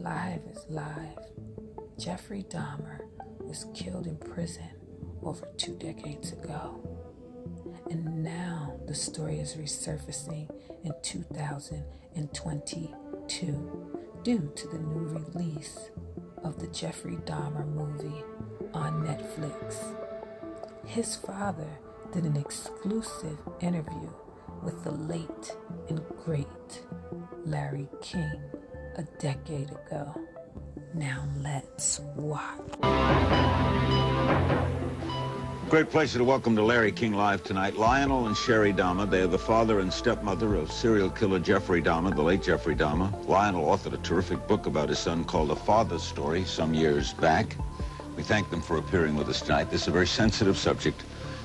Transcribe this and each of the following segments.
Live is live. Jeffrey Dahmer was killed in prison over 2 decades ago. And now the story is resurfacing in 2022 due to the new release of the Jeffrey Dahmer movie on Netflix. His father did an exclusive interview with the late and great Larry King a decade ago. Now let's watch. Great pleasure to welcome to Larry King Live tonight Lionel and Sherry Dahmer. They are the father and stepmother of serial killer Jeffrey Dahmer, the late Jeffrey Dahmer. Lionel authored a terrific book about his son called A Father's Story some years back. We thank them for appearing with us tonight. This is a very sensitive subject,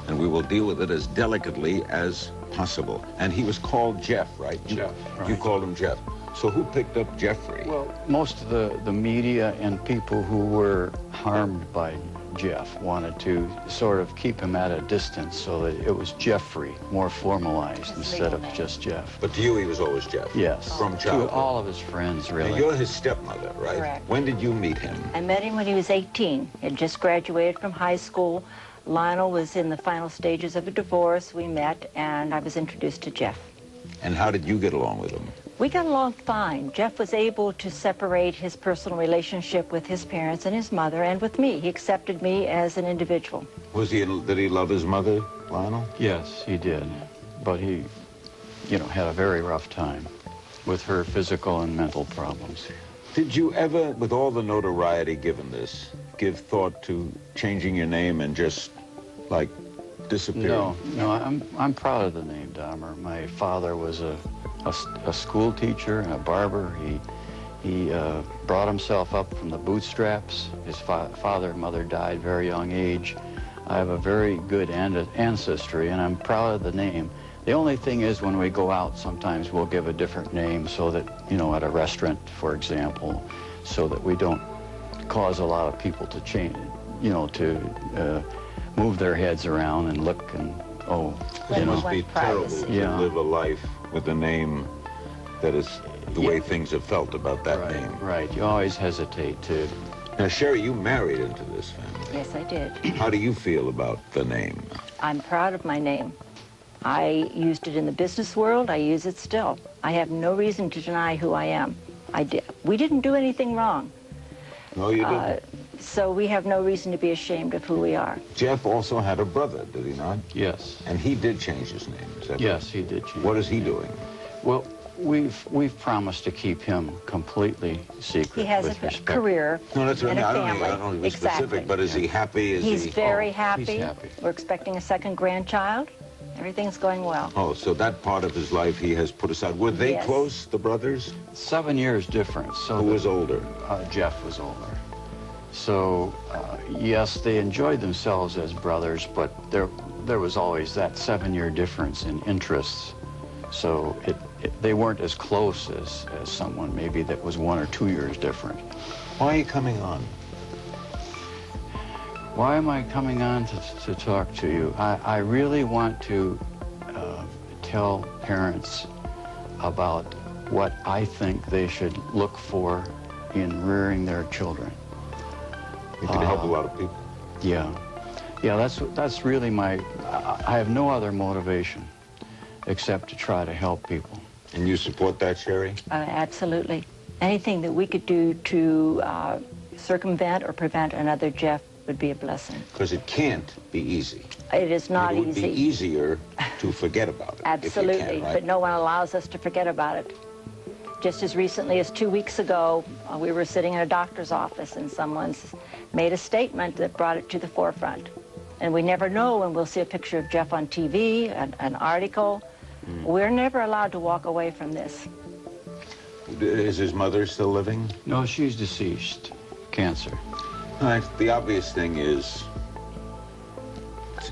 and we will deal with it as delicately as possible. And he was called Jeff, right? Jeff, right. You called him Jeff. So who picked up Jeffrey? Well, most of the media and people who were harmed by Jeff wanted to sort of keep him at a distance so that it was Jeffrey, more formalized instead of just Jeff. But to you, he was always Jeff? Yes. From childhood? To all of his friends, really. Now, you're his stepmother, right? Correct. When did you meet him? I met him when he was 18. He had just graduated from high school. Lionel was in the final stages of a divorce. We met, and I was introduced to Jeff. And how did you get along with him? We got along fine. Jeff was able to separate his personal relationship with his parents and his mother and with me. He accepted me as an individual. Did he love his mother, Lionel? Yes, he did. But he, had a very rough time with her physical and mental problems. Did you ever, with all the notoriety given this, give thought to changing your name and just, like, disappearing? No, I'm proud of the name Dahmer. My father was a school teacher and a barber. He brought himself up from the bootstraps. His father and mother died very young age. I have a very good ancestry, and I'm proud of the name. The only thing is, when we go out, sometimes we'll give a different name so that, at a restaurant, for example, so that we don't cause a lot of people to change, to move their heads around and look and, It must be terrible to live a life with a name that is the way things have felt about that name. Right, you always hesitate to. Now, Sherry, you married into this family. Yes, I did. How do you feel about the name? I'm proud of my name. I used it in the business world. I use it still. I have no reason to deny who I am. We didn't do anything wrong. No, you didn't. So we have no reason to be ashamed of who we are. Jeff also had a brother, did he not? Yes. And he did change his name, is that Yes, right? he did change. What is he doing? Well, we've promised to keep him completely secret. He has with a respect. career No, that's and right. a I family. don't know if he's specific, but is he happy? He's very happy. He's happy. We're expecting a second grandchild. Everything's going well. Oh, so that part of his life he has put aside. Were they Yes. close, the brothers? 7 years difference. So Who was older? Jeff was older. So, yes, they enjoyed themselves as brothers, but there was always that 7-year difference in interests. So they weren't as close as someone maybe that was 1 or 2 years different. Why are you coming on? Why am I coming on to talk to you? I really want to tell parents about what I think they should look for in rearing their children. You can help a lot of people. Yeah, that's really I have no other motivation except to try to help people. And you support that, Sherry? Absolutely. Anything that we could do to circumvent or prevent another Jeff would be a blessing. Because it can't be easy. It is not It would easy. be easier to forget about it. Absolutely, if you can, right? but no one allows us to forget about it. Just as recently as 2 weeks ago, we were sitting in a doctor's office and someone's made a statement that brought it to the forefront. And we never know when we'll see a picture of Jeff on TV, an article. We're never allowed to walk away from this. Is his mother still living? No, she's deceased. Cancer. All right, the obvious thing is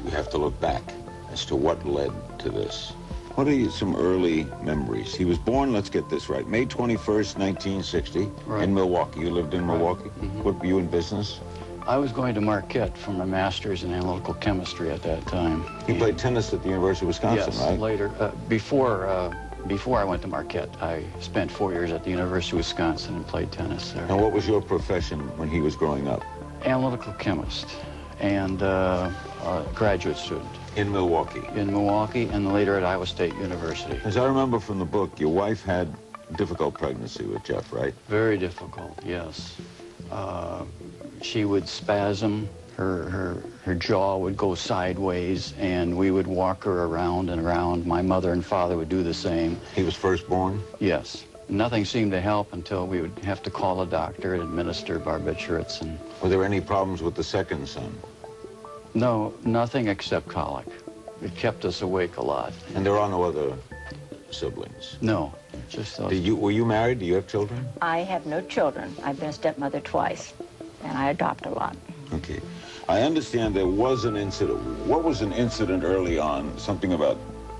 we have to look back as to what led to this. What are some early memories? He was born, let's get this right, May 21st, 1960, in Milwaukee. You lived in Milwaukee? What, were you in business? I was going to Marquette for my master's in analytical chemistry at that time. You played tennis at the University of Wisconsin, yes, right? later. Before before I went to Marquette, I spent 4 years at the University of Wisconsin and played tennis there. And what was your profession when he was growing up? Analytical chemist and graduate student. In Milwaukee? In Milwaukee, and later at Iowa State University. As I remember from the book, your wife had a difficult pregnancy with Jeff, right? Very difficult, yes. She would spasm, her jaw would go sideways, and we would walk her around and around. My mother and father would do the same. He was firstborn? Yes. Nothing seemed to help until we would have to call a doctor and administer barbiturates. And were there any problems with the second son? no, nothing except colic. It kept us awake a lot. And there are no other siblings? No, just those. Were you married? Do you have children? I have no children. I've been a stepmother twice, and I adopt a lot. Okay. I understand there was an incident. What was an incident early on? Something about,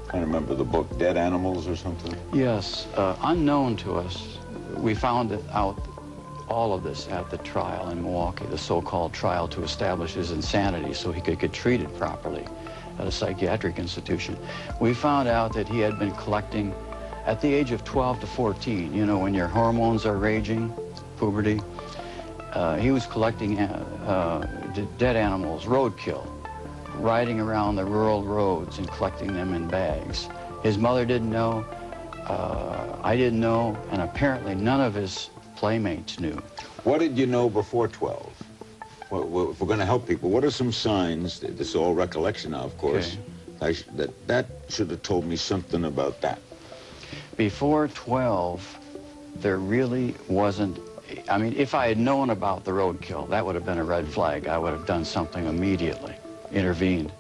I can't remember the book, dead animals or something? Yes, unknown to us. We found out all of this at the trial in Milwaukee, the so-called trial to establish his insanity so he could get treated properly at a psychiatric institution. We found out that he had been collecting, at the age of 12 to 14, you know, when your hormones are raging, puberty, he was collecting dead animals, roadkill, riding around the rural roads and collecting them in bags. His mother didn't know, I didn't know, and apparently none of his playmates knew. What did you know before 12? Well, if we're going to help people, what are some signs, this is all recollection now, of course, Okay. that should have told me something about that? Before 12, there really wasn't, I mean, if I had known about the roadkill, that would have been a red flag. I would have done something immediately, intervened.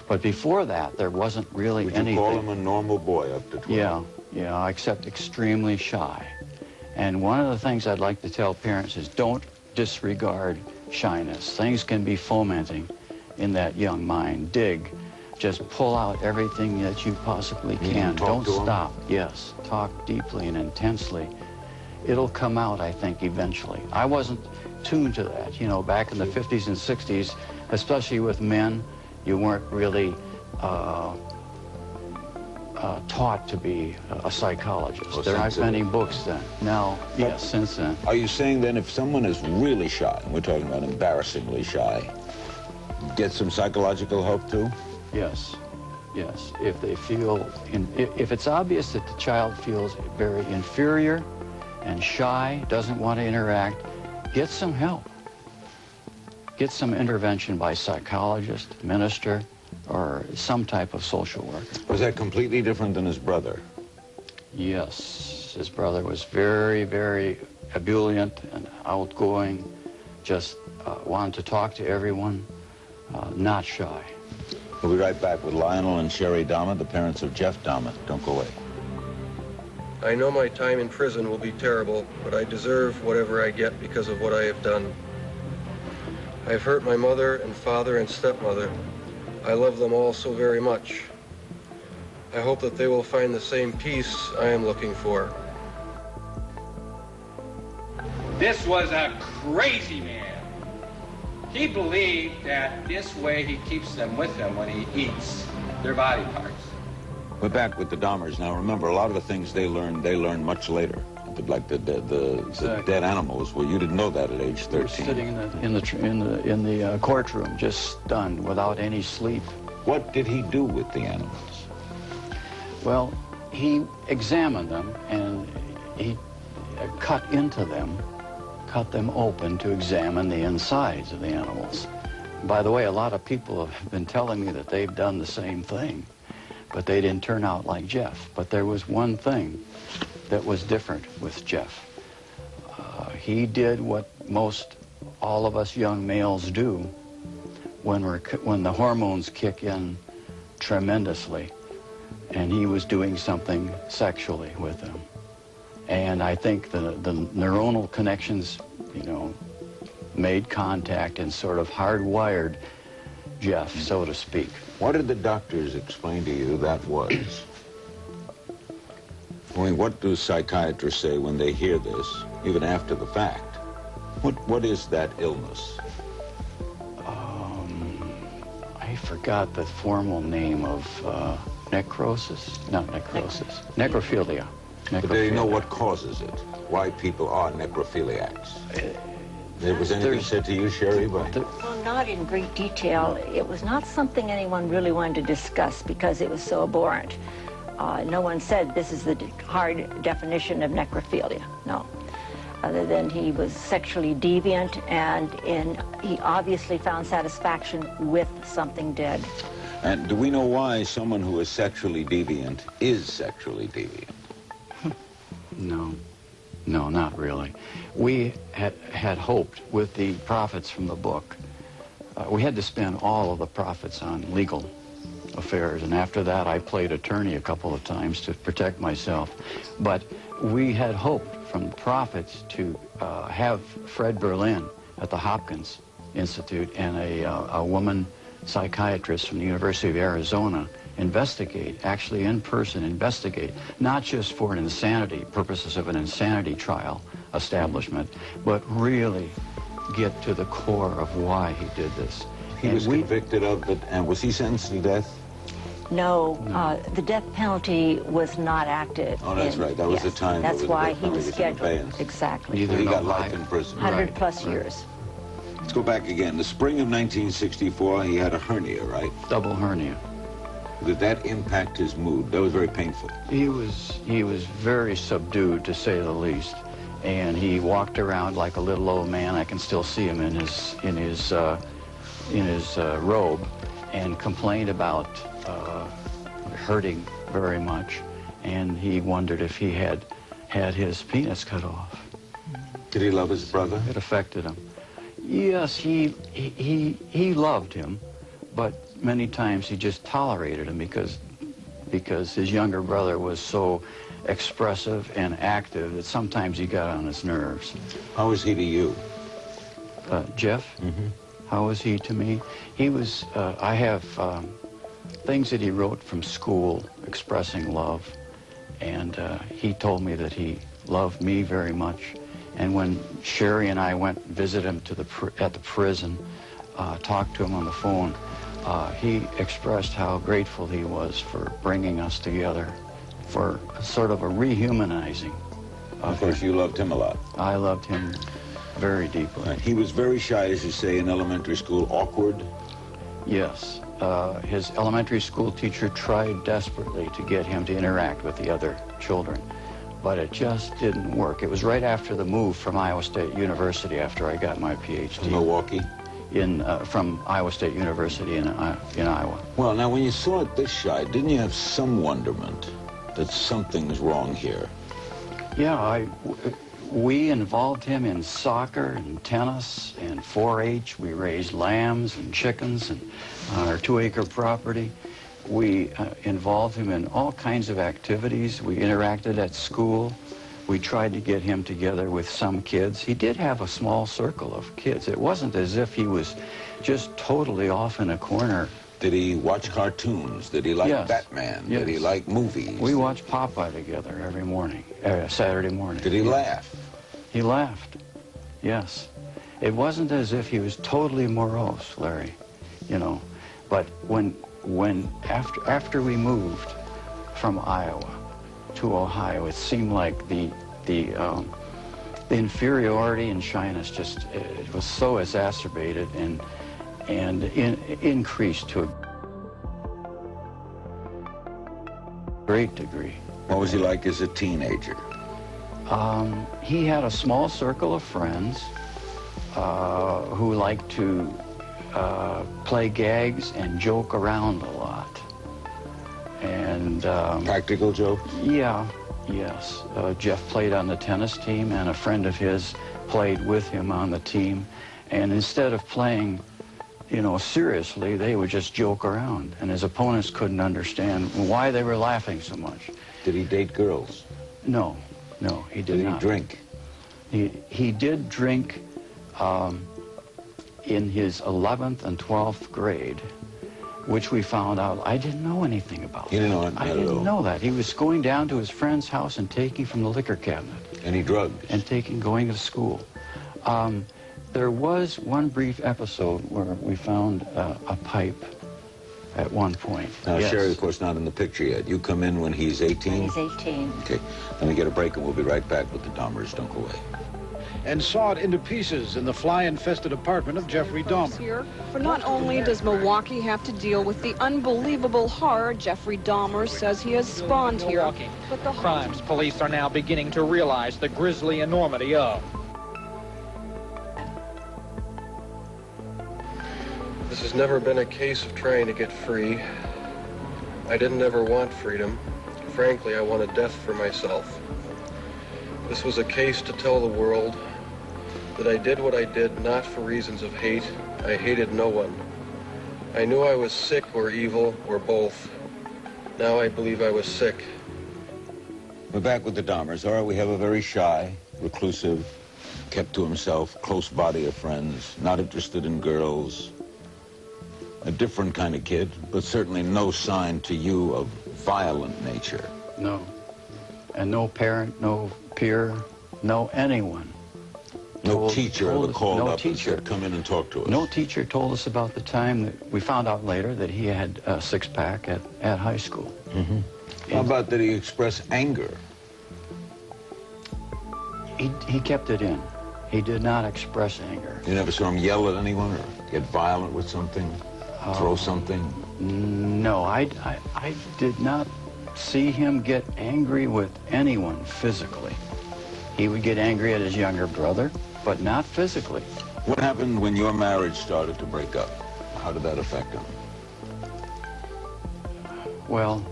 But before that, there wasn't really anything. Would you call him a normal boy up to 12? Yeah, except extremely shy. And one of the things I'd like to tell parents is don't disregard shyness. Things can be fomenting in that young mind. Dig. Just pull out everything that you possibly can. Don't stop. Yes. Talk deeply and intensely. It'll come out, I think, eventually. I wasn't tuned to that. You know, back in the 50s and 60s, especially with men, you weren't really taught to be a psychologist. Well, there aren't many books then. Now, yes, since then. Are you saying then if someone is really shy, and we're talking about embarrassingly shy, get some psychological help too? Yes, yes. If they feel, if it's obvious that the child feels very inferior and shy, doesn't want to interact, get some help. Get some intervention by psychologist, minister, or some type of social worker. Was that completely different than his brother? Yes, his brother was very, very ebullient and outgoing, just wanted to talk to everyone, not shy. We'll be right back with Lionel and Sherry Dahmer, the parents of Jeff Dahmer. Don't go away. I know my time in prison will be terrible, but I deserve whatever I get because of what I have done. I've hurt my mother and father and stepmother. I love them all so very much. I hope that they will find the same peace I am looking for. This was a crazy man. He believed that this way he keeps them with him when he eats their body parts. We're back with the Dahmers. Now, remember, a lot of the things they learned much later. Like the dead animals. Well, you didn't know that at age 13. We were sitting in the courtroom, just stunned, without any sleep. What did he do with the animals? Well, he examined them, and he cut into them, cut them open to examine the insides of the animals. By the way, a lot of people have been telling me that they've done the same thing, but they didn't turn out like Jeff. But there was one thing that was different with Jeff. He did what most all of us young males do when the hormones kick in tremendously, and he was doing something sexually with them. And I think the neuronal connections, you know, made contact and sort of hardwired Jeff, so to speak. What did the doctors explain to you that was? I mean, what do psychiatrists say when they hear this, even after the fact? What is that illness? I forgot the formal name of necrosis? Not necrosis. Necrophilia. But do you know what causes it? Why people are necrophiliacs? Was anything said to you, Sherry? Well, not in great detail. It was not something anyone really wanted to discuss because it was so abhorrent. No one said this is the hard definition of necrophilia. No. Other than he was sexually deviant and he obviously found satisfaction with something dead. And do we know why someone who is sexually deviant is sexually deviant? No. No, not really. We had hoped with the profits from the book, we had to spend all of the profits on legal affairs, and after that I played attorney a couple of times to protect myself. But we had hoped from the profits to have Fred Berlin at the Hopkins Institute and a woman psychiatrist from the University of Arizona investigate, actually in person investigate, not just for purposes of an insanity trial establishment, but really get to the core of why he did this. He was convicted of it, and was he sentenced to death? No, the death penalty was not active. Oh, that's right. That was the time. That's why he was scheduled. Exactly. So he got life in prison. 100 plus years. Let's go back again. The spring of 1964, he had a hernia, right? Double hernia. Did that impact his mood? That was very painful. He was very subdued, to say the least, and he walked around like a little old man. I can still see him in his robe, and complained about hurting very much, and he wondered if he had his penis cut off. Did he love his brother? It affected him. Yes, he loved him, but many times he just tolerated him because his younger brother was so expressive and active that sometimes he got on his nerves. How was he to you? Jeff? Mm-hmm. How was he to me? He was, I have things that he wrote from school expressing love, and he told me that he loved me very much. And when Sherry and I went and visited him at the prison, talked to him on the phone, he expressed how grateful he was for bringing us together, for sort of a rehumanizing. Of course, you loved him a lot. I loved him very deeply. Right. He was very shy, as you say, in elementary school. Awkward? Yes. His elementary school teacher tried desperately to get him to interact with the other children, but it just didn't work. It was right after the move from Iowa State University after I got my PhD. In Milwaukee? From Iowa State University in Iowa. Well, now, when you saw it this shy, didn't you have some wonderment that something's wrong here? Yeah, we involved him in soccer and tennis and 4-H. We raised lambs and chickens and on our 2-acre property. We involved him in all kinds of activities. We interacted at school. We tried to get him together with some kids. He did have a small circle of kids. It wasn't as if he was just totally off in a corner. Did he watch cartoons? Did he like Yes. Batman? Yes. Did he like movies? We watched Popeye together every morning, Saturday morning. Did he laugh? He laughed, yes. It wasn't as if he was totally morose, Larry, you know. But after we moved from Iowa to Ohio, it seemed like the inferiority and shyness it was so exacerbated and increased to a great degree. What was he like as a teenager? He had a small circle of friends who liked to play gags and joke around a lot. And practical jokes? Yeah, yes. Jeff played on the tennis team, and a friend of his played with him on the team. And instead of playing, you know, seriously, they would just joke around. And his opponents couldn't understand why they were laughing so much. Did he date girls? No, he did not. Did he drink? He did drink in his 11th and 12th grade, which we found out. I didn't know anything about. You didn't know it I at all? didn't know that. He was going down to his friend's house and taking from the liquor cabinet. Any drugs? And going to school. There was one brief episode where we found a pipe at one point. Now, yes. Sherry, of course, not in the picture yet. You come in when he's 18? He's 18. Okay, let me get a break and we'll be right back with the Dahmers. Don't go away. And sawed into pieces in the fly-infested apartment of Jeffrey Dahmer. Here, for not only does Milwaukee have to deal with the unbelievable horror Jeffrey Dahmer says he has spawned here, but the crimes police are now beginning to realize the grisly enormity of. This has never been a case of trying to get free. I didn't ever want freedom. Frankly, I wanted death for myself. This was a case to tell the world that I did what I did not for reasons of hate. I hated no one. I knew I was sick or evil or both. Now I believe I was sick. We're back with the Dahmers. All right, we have a very shy, reclusive, kept to himself, close body of friends, not interested in girls. A different kind of kid, but certainly no sign to you of violent nature. No. And no parent, no peer, no anyone. No teacher ever called up and teacher. said, come in and talk to us. No teacher told us about the time that we found out later that he had a six-pack at high school. Mm-hmm. How about did he express anger? He kept it in. He did not express anger. You never saw him yell at anyone or get violent with something? Throw something? No, I did not see him get angry with anyone physically. He would get angry at his younger brother, but not physically. What happened when your marriage started to break up? How did that affect him? Well,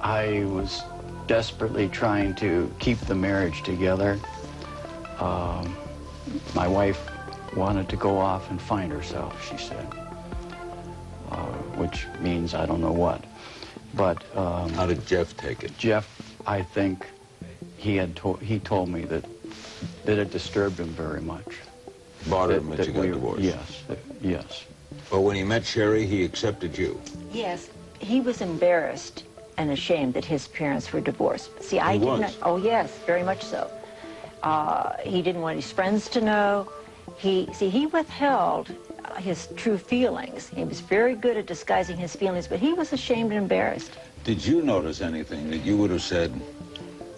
I was desperately trying to keep the marriage together. My wife wanted to go off and find herself, she said. Which means I don't know what. But how did Jeff take it? Jeff, I think he told me that it disturbed him very much. Bothered him that you got divorced? Yes, yes. But when he met Sherry, he accepted you? Yes, he was embarrassed and ashamed that his parents were divorced. See, I did not. Oh yes, very much so. He didn't want his friends to know. He withheld his true feelings. He was very good at disguising his feelings, but he was ashamed and embarrassed. Did you notice anything that you would have said,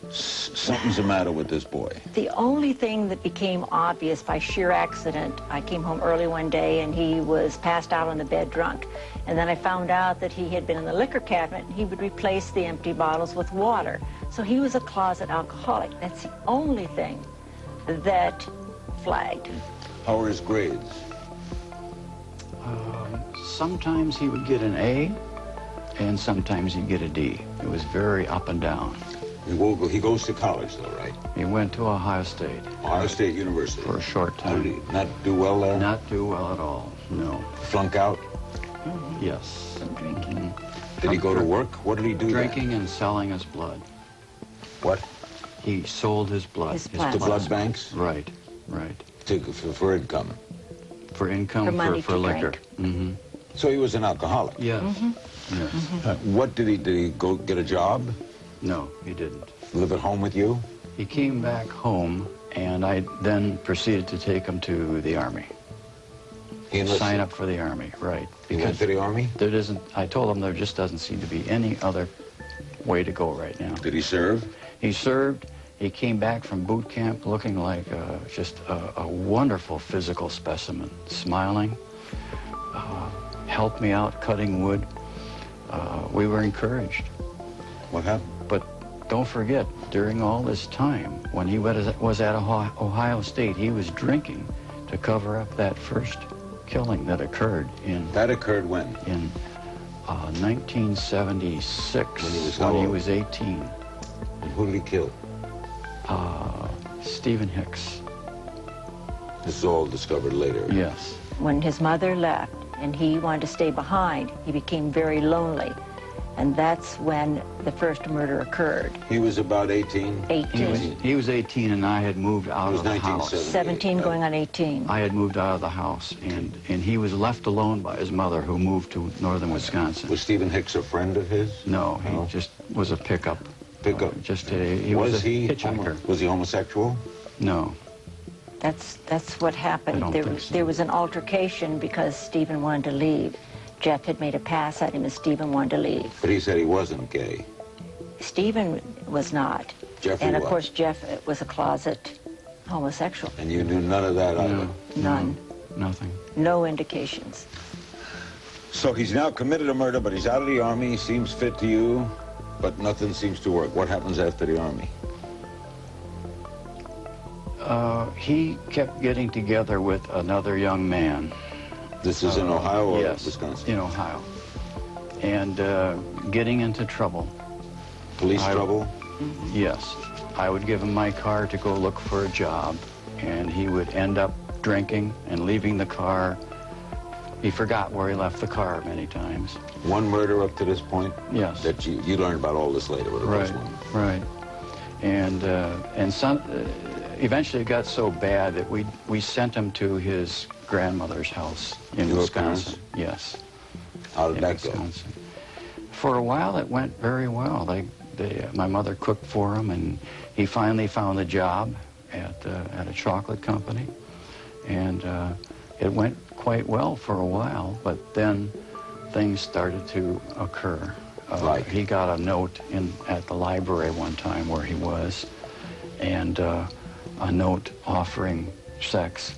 something's the matter with this boy? The only thing that became obvious by sheer accident, I came home early one day and he was passed out on the bed drunk. And then I found out that he had been in the liquor cabinet and he would replace the empty bottles with water. So he was a closet alcoholic. That's the only thing that flagged. How were his grades? Sometimes he would get an A, and sometimes he'd get a D. It was very up and down. He goes to college, though, right? He went to Ohio State. Ohio State University. For a short time. Did he not do well there? Not do well at all, no. Flunk out? Yes. Some drinking. Did he go to work? What did he do? Drinking and selling his blood. What? He sold his blood. His to blood banks? Right, right. For income? For income, For money for to liquor. drink. Mm-hmm. So he was an alcoholic? Yes, yes. What did he go get a job? No, he didn't. Live at home with you? He came back home, and I then proceeded to take him to the Army. He enlisted? Sign up for the Army, right. He went to the Army? I told him there just doesn't seem to be any other way to go right now. Did he serve? He served. He came back from boot camp looking like just a wonderful physical specimen, smiling, helped me out cutting wood. We were encouraged. What happened? But don't forget, during all this time, when he was at Ohio State, he was drinking to cover up that first killing that occurred in... That occurred when? In 1976, when he was 18. And who did he kill? Stephen Hicks. This is all discovered later. Yes. When his mother left and he wanted to stay behind, he became very lonely. And that's when the first murder occurred. He was about 18? 18. He was 18, and I had moved out of the house. 17 going on 18. I had moved out of the house, and he was left alone by his mother, who moved to northern Wisconsin. Was Stephen Hicks a friend of his? No, he just was a pickup. He was a hitchhiker. Was he homosexual? No. That's what happened. I don't think so. There was an altercation because Stephen wanted to leave Jeff had made a pass at him and Stephen wanted to leave. But he said he wasn't gay. Stephen was not. Jeffrey and of was. course Jeff was a closet homosexual. And you knew none of that either? None. Nothing. No indications. So he's now committed a murder, but he's out of the Army. He seems fit to you, but nothing seems to work. What happens after the Army? He kept getting together with another young man. This is in Ohio or yes, Wisconsin? In Ohio. And getting into trouble. Police trouble? Yes. I would give him my car to go look for a job, and he would end up drinking and leaving the car. He forgot where he left the car many times. One murder up to this point? Yes. That you learned about all this later. Right, right. And some, eventually it got so bad that we sent him to his grandmother's house in Your Wisconsin. parents? Yes. How did that go? For a while it went very well. My mother cooked for him, and he finally found a job at a chocolate company, and it went quite well for a while, but then things started to occur. Like? He got a note at the library one time where he was, and a note offering sex.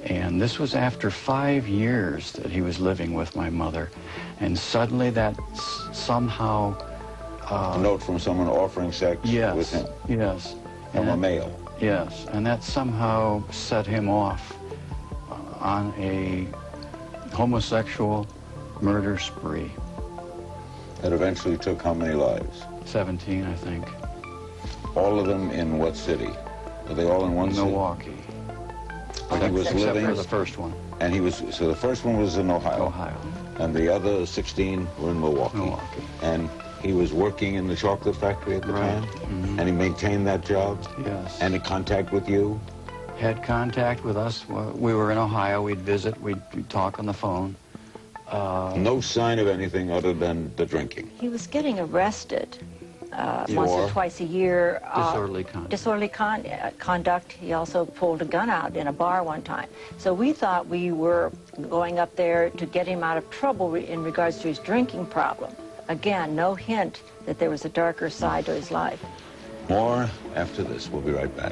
And this was after 5 years that he was living with my mother, and suddenly that somehow... a note from someone offering sex with him? Yes. From a male? Yes, and that somehow set him off on a homosexual murder spree. That eventually took how many lives? 17, I think. All of them in what city? Were they all in one city? Milwaukee. When he was Except living? for the first one. And he was, so the first one was in Ohio. Ohio. And the other 16 were in Milwaukee. Milwaukee. And he was working in the chocolate factory at the time? Mm-hmm. And he maintained that job? Yes. Any contact with you? Had contact with us. We were in Ohio. We'd visit. We'd talk on the phone. No sign of anything other than the drinking? He was getting arrested once or twice a year. Disorderly conduct. Disorderly conduct. He also pulled a gun out in a bar one time. So we thought we were going up there to get him out of trouble in regards to his drinking problem. Again, no hint that there was a darker side to his life. More after this. We'll be right back.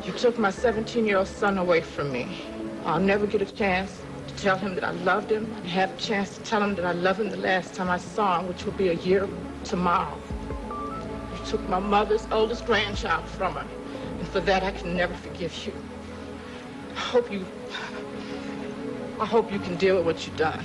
You took my 17-year-old son away from me. I'll never get a chance to tell him that I loved him. I had a chance to tell him that I loved him the last time I saw him, which will be a year tomorrow. You took my mother's oldest grandchild from her, and for that I can never forgive you. I hope you can deal with what you've done.